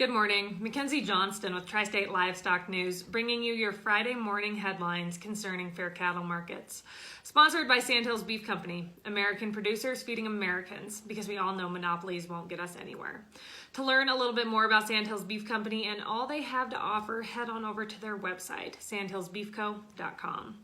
Good morning. Mackenzie Johnston with Tri-State Livestock News, bringing you your Friday morning headlines concerning fair cattle markets. Sponsored by Sandhills Beef Company, American producers feeding Americans, because we all know monopolies won't get us anywhere. To learn a little bit more about Sandhills Beef Company and all they have to offer, head on over to their website, sandhillsbeefco.com.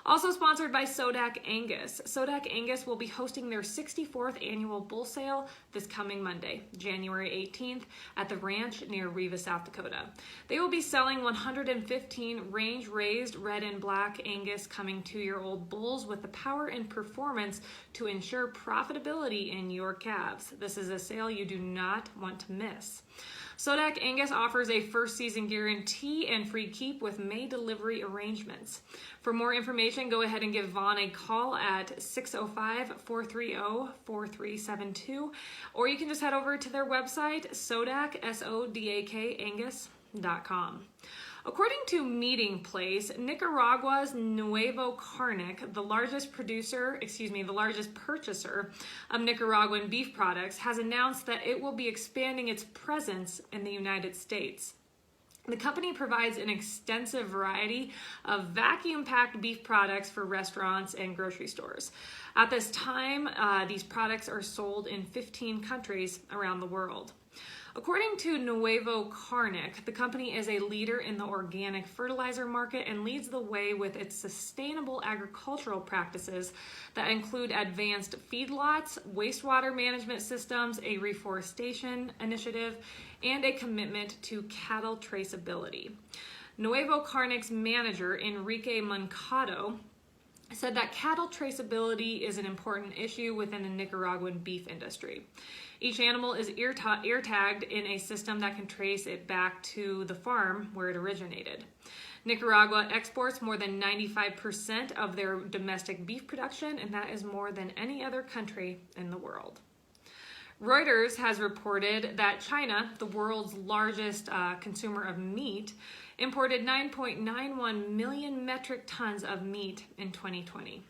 Also sponsored by Sodak Angus. Sodak Angus will be hosting their 64th annual bull sale this coming Monday, January 18th, at the ranch near Riva, South Dakota. They will be selling 115 range-raised red and black Angus coming 2-year-old bulls with the power and performance to ensure profitability in your calves. This is a sale you do not want to miss. Sodak Angus offers a first season guarantee and free keep with May delivery arrangements. For more information, go ahead and give Vaughn a call at 605-430-4372, or you can just head over to their website, Sodak, S-O-D-A-K, Angus.com. According to Meeting Place, Nicaragua's Nuevo Carnic, the largest purchaser of Nicaraguan beef products, has announced that it will be expanding its presence in the United States. The company provides an extensive variety of vacuum-packed beef products for restaurants and grocery stores. At this time, these products are sold in 15 countries around the world. According to Nuevo Carnic, the company is a leader in the organic fertilizer market and leads the way with its sustainable agricultural practices that include advanced feedlots, wastewater management systems, a reforestation initiative, and a commitment to cattle traceability. Nuevo Carnic's manager, Enrique Mancado, said that cattle traceability is an important issue within the Nicaraguan beef industry. Each animal is ear tagged in a system that can trace it back to the farm where it originated. Nicaragua exports more than 95% of their domestic beef production, and that is more than any other country in the world. Reuters has reported that China, the world's largest consumer of meat, imported 9.91 million metric tons of meat in 2020.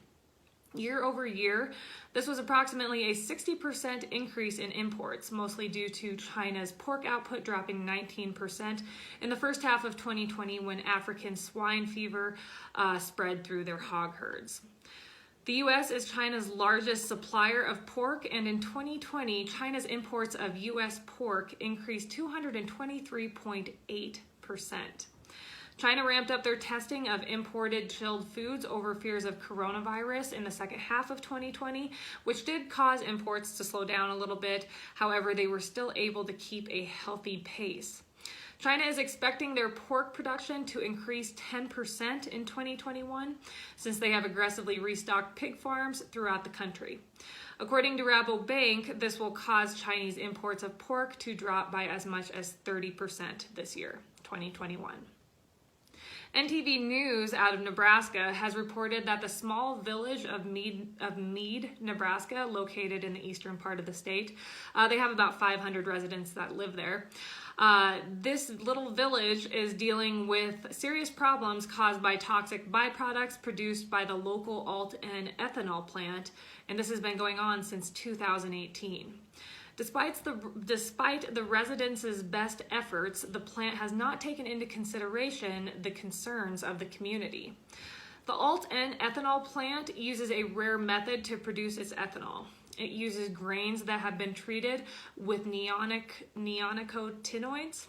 Year over year, this was approximately a 60% increase in imports, mostly due to China's pork output dropping 19% in the first half of 2020 when African swine fever spread through their hog herds. The U.S. is China's largest supplier of pork, and in 2020, China's imports of U.S. pork increased 223.8%. China ramped up their testing of imported chilled foods over fears of coronavirus in the second half of 2020, which did cause imports to slow down a little bit. However, they were still able to keep a healthy pace. China is expecting their pork production to increase 10% in 2021 since they have aggressively restocked pig farms throughout the country. According to Rabobank, this will cause Chinese imports of pork to drop by as much as 30% this year, 2021. NTV News out of Nebraska has reported that the small village of Mead, Nebraska, located in the eastern part of the state, they have about 500 residents that live there. This little village is dealing with serious problems caused by toxic byproducts produced by the local Alt-N ethanol plant, and this has been going on since 2018. Despite the residents' best efforts, the plant has not taken into consideration the concerns of the community. The Alt-N ethanol plant uses a rare method to produce its ethanol. It uses grains that have been treated with neonicotinoids,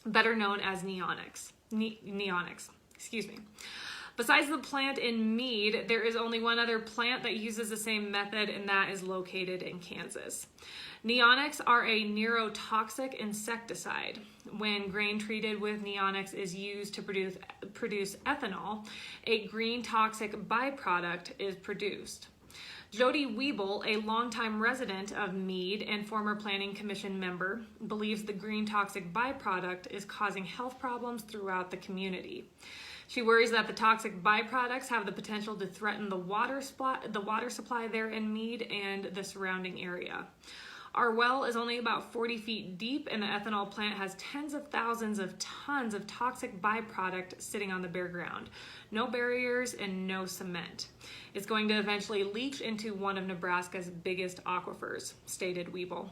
better known as neonics. Besides the plant in Mead, there is only one other plant that uses the same method, and that is located in Kansas. Neonics are a neurotoxic insecticide. When grain treated with neonics is used to produce ethanol, a green toxic byproduct is produced. Jody Wiebel, a longtime resident of Mead and former Planning Commission member, believes the green toxic byproduct is causing health problems throughout the community. She worries that the toxic byproducts have the potential to threaten the water supply there in Mead and the surrounding area. Our well is only about 40 feet deep, and the ethanol plant has tens of thousands of tons of toxic byproduct sitting on the bare ground. No barriers and no cement. It's going to eventually leach into one of Nebraska's biggest aquifers, stated Wiebel.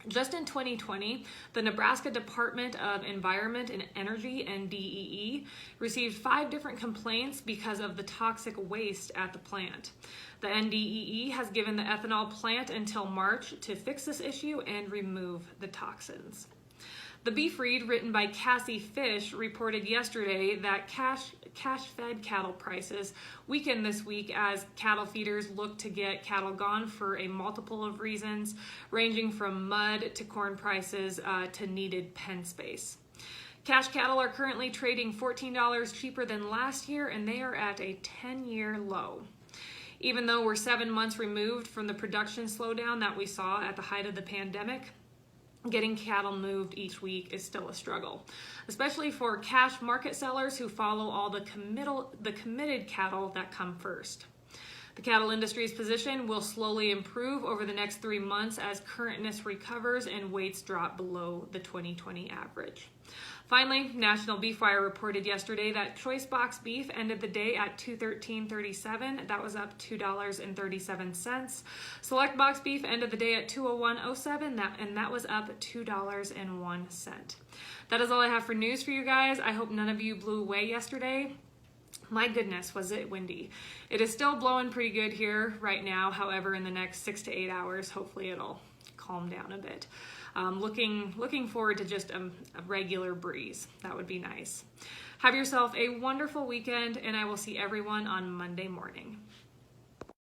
Just in 2020, the Nebraska Department of Environment and Energy, NDEE, received 5 different complaints because of the toxic waste at the plant. The NDEE has given the ethanol plant until March to fix this issue and remove the toxins. The Beef Read, written by Cassie Fish, reported yesterday that cash-fed cattle prices weakened this week as cattle feeders look to get cattle gone for a multiple of reasons, ranging from mud to corn prices to needed pen space. Cash cattle are currently trading $14 cheaper than last year, and they are at a 10-year low. Even though we're 7 months removed from the production slowdown that we saw at the height of the pandemic, getting cattle moved each week is still a struggle, especially for cash market sellers who follow all the committed cattle that come first. The cattle industry's position will slowly improve over the next 3 months as currentness recovers and weights drop below the 2020 average. Finally, National Beef Wire reported yesterday that choice box beef ended the day at $213.37. That was up $2.37. Select box beef ended the day at $201.07, and that was up $2.01. That is all I have for news for you guys. I hope none of you blew away yesterday. My goodness, was it windy. It is still blowing pretty good here right now. However, in the next 6 to 8 hours, hopefully it'll calm down a bit. Looking forward to just a regular breeze. That would be nice. Have yourself a wonderful weekend, and I will see everyone on Monday morning.